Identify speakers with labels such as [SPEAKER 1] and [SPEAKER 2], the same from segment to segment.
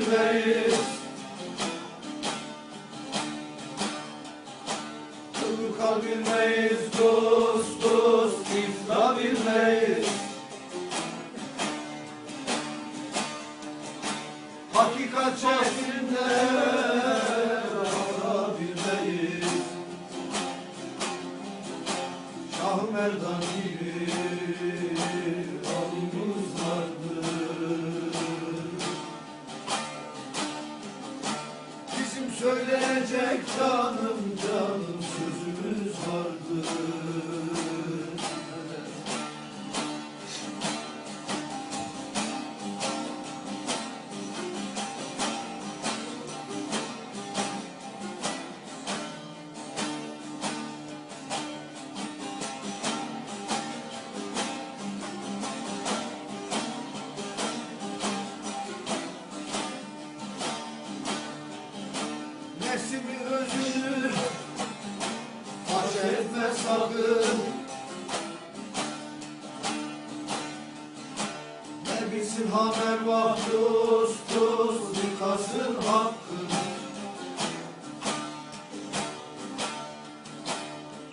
[SPEAKER 1] bilmeyiz, kal bilmeyiz, dost dost iflah bilmeyiz. Hakikat çeşminde vara bilmeyiz, Şah-ı Merdan gibi halimiz vardır. Bizim söyleyecek canım canım sözümüz vardır. Nefsimi özünü faş etme sakın, ne bilsin haber vah dost dost yıkasın hakkın.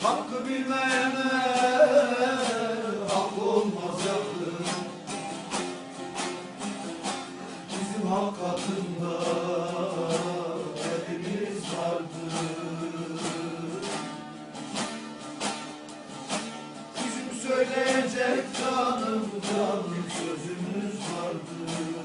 [SPEAKER 1] Hakkı bilmeyene hak olmaz yakın. Bizim hak katında elimiz vardır. Bizim söyleyecek canım canım sözümüz vardır.